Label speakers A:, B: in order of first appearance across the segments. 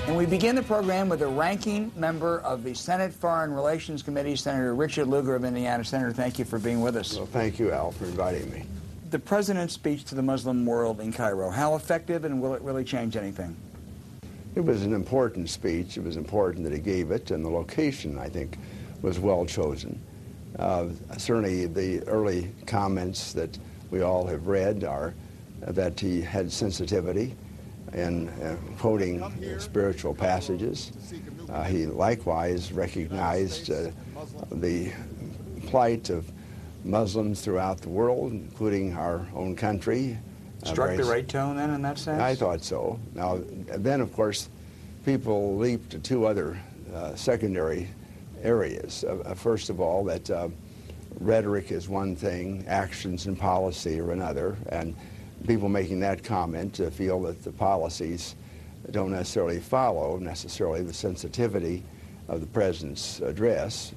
A: And we begin the program with a ranking member of the Senate Foreign Relations Committee, Senator Richard Lugar of Indiana. Senator, thank you for being with us.
B: Well, thank you, Al, for inviting me.
A: The president's speech to the Muslim world in Cairo, how effective, and will it really change anything?
B: It was an important speech. It was important that he gave it, and the location, I think, was well chosen. Certainly the early comments that we all have read are that he had sensitivity in quoting spiritual passages. He likewise recognized the plight of Muslims throughout the world, including our own country.
A: Struck the right tone then in that sense?
B: I thought so. Now, then, of course, people leaped to two other secondary areas. First of all, that rhetoric is one thing, actions and policy are another, and people making that comment feel that the policies don't necessarily follow the sensitivity of the president's address.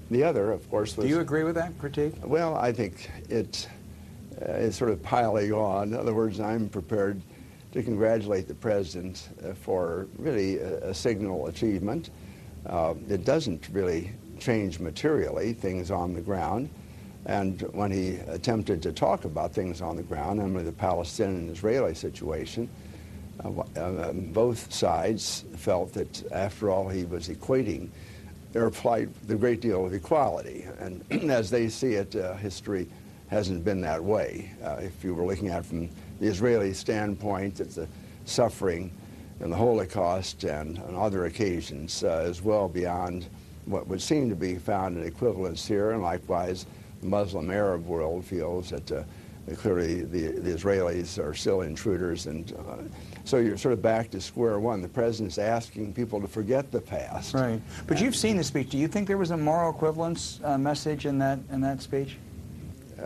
B: The other, of course, was...
A: Do you agree with that critique?
B: Well, I think it's sort of piling on. In other words, I'm prepared to congratulate the president for really a signal achievement. It doesn't really change materially things on the ground. And when he attempted to talk about things on the ground, namely the Palestinian and Israeli situation, both sides felt that, after all, he was equating their plight with a great deal of equality. And as they see it, history hasn't been that way. If you were looking at it from the Israeli standpoint, it's the suffering in the Holocaust and on other occasions is well beyond what would seem to be found in equivalence here, and likewise the Muslim Arab world feels that clearly the Israelis are still intruders, and so you're sort of back to square one. The president's asking people to forget the past.
A: Right. But you've seen the speech. Do you think there was a moral equivalence message in that speech?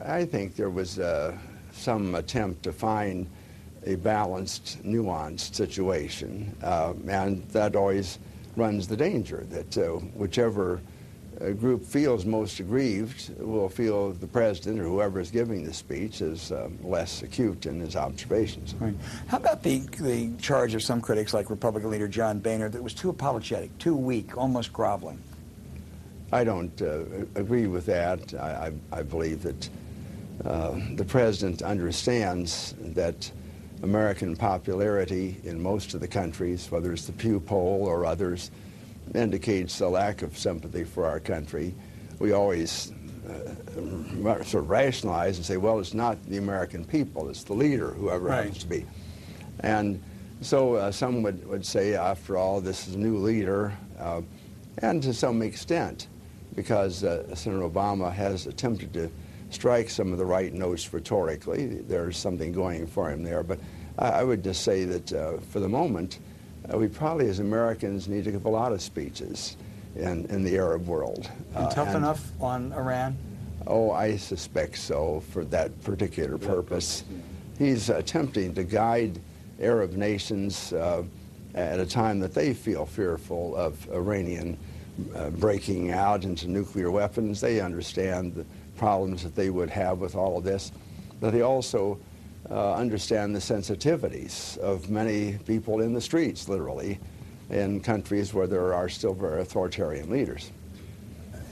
B: I think there was some attempt to find a balanced, nuanced situation, and that always runs the danger that whichever group feels most aggrieved will feel the president or whoever is giving the speech is less acute in his observations.
A: Right. How about the charge of some critics like Republican leader John Boehner that was too apologetic, too weak, almost groveling?
B: I don't agree with that. I believe that the president understands that American popularity in most of the countries, whether it's the Pew poll or others, indicates a lack of sympathy for our country. We always sort of rationalize and say, well, it's not the American people, it's the leader, whoever happens to be. And so some would say, after all, this is a new leader, and to some extent, because Senator Obama has attempted to strike some of the right notes rhetorically. There's something going for him there. But I would just say that for the moment, we probably as Americans need to give a lot of speeches in the Arab world.
A: And tough enough on Iran?
B: Oh, I suspect so, for that particular purpose. He's attempting to guide Arab nations at a time that they feel fearful of Iranian breaking out into nuclear weapons. They understand the problems that they would have with all of this, but they also understand the sensitivities of many people in the streets, literally, in countries where there are still very authoritarian leaders.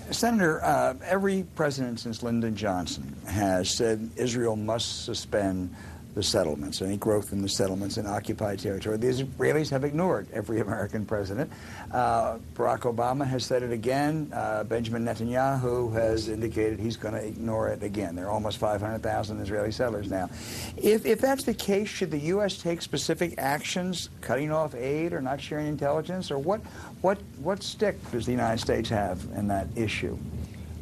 A: Senator, every president since Lyndon Johnson has said Israel must suspend the settlements, any growth in the settlements in occupied territory. The Israelis have ignored every American president. Barack Obama has said it again. Benjamin Netanyahu has indicated he's going to ignore it again. There are almost 500,000 Israeli settlers now. If that's the case, should the U.S. take specific actions, cutting off aid or not sharing intelligence, or what stick does the United States have in that issue?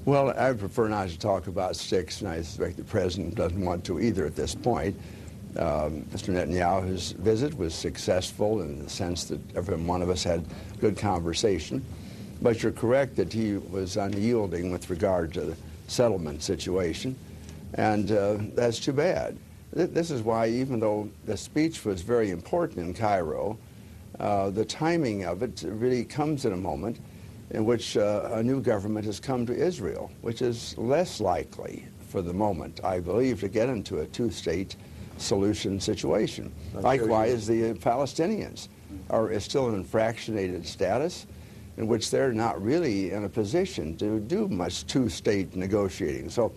B: Well, I prefer not to talk about sticks, and I suspect the president doesn't want to either at this point. Mr. Netanyahu's visit was successful in the sense that every one of us had good conversation. But you're correct that he was unyielding with regard to the settlement situation, and that's too bad. This is why, even though the speech was very important in Cairo, the timing of it really comes at a moment in which a new government has come to Israel, which is less likely for the moment, I believe, to get into a two-state solution situation. Likewise, the Palestinians. is still in fractionated status, in which they're not really in a position to do much two-state negotiating. So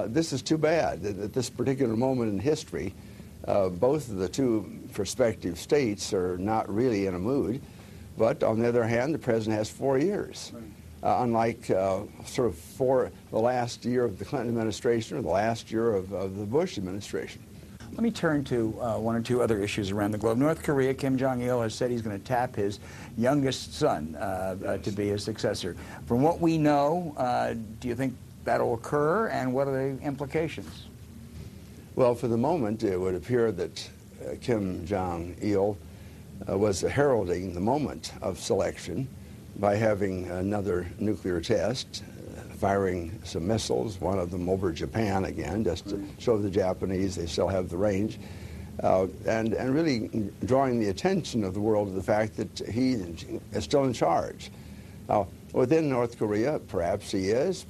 B: this is too bad that at this particular moment in history, both of the two prospective states are not really in a mood. But on the other hand, the president has 4 years. Right. Unlike sort of for the last year of the Clinton administration or the last year of the Bush administration.
A: Let me turn to one or two other issues around the globe. North Korea, Kim Jong-il has said he's going to tap his youngest son to be his successor. From what we know, do you think that'll occur, and what are the implications?
B: Well, for the moment, it would appear that Kim Jong-il was heralding the moment of selection by having another nuclear test, firing some missiles, one of them over Japan again, just to show the Japanese they still have the range, and really drawing the attention of the world to the fact that he is still in charge. Now, within North Korea, perhaps he is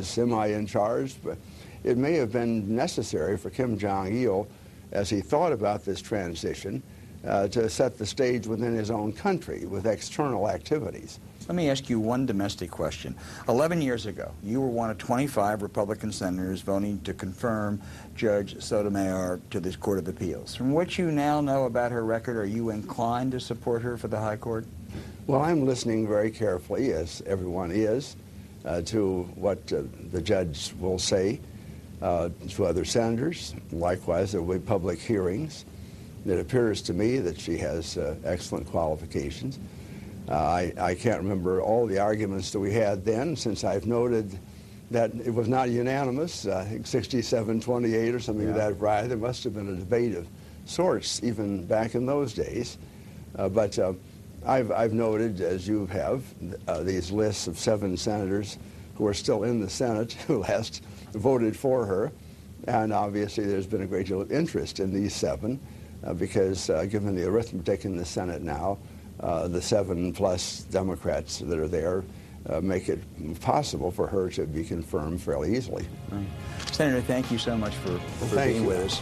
B: semi-in charge, but it may have been necessary for Kim Jong-il, as he thought about this transition, to set the stage within his own country with external activities.
A: Let me ask you one domestic question. 11 years ago, you were one of 25 Republican senators voting to confirm Judge Sotomayor to this Court of Appeals. From what you now know about her record, are you inclined to support her for the High Court?
B: Well, I'm listening very carefully, as everyone is, to what the judge will say to other senators. Likewise, there will be public hearings. It appears to me that she has excellent qualifications. I can't remember all the arguments that we had then, since I've noted that it was not unanimous, I think 67-28 or something of that variety. There must have been a debate of sorts even back in those days. But I've noted, as you have, these lists of 7 senators who are still in the Senate who last voted for her. And obviously there's been a great deal of interest in these 7 because given the arithmetic in the Senate now, the 7+ Democrats that are there make it possible for her to be confirmed fairly easily.
A: Right. Senator, thank you so much for being with us.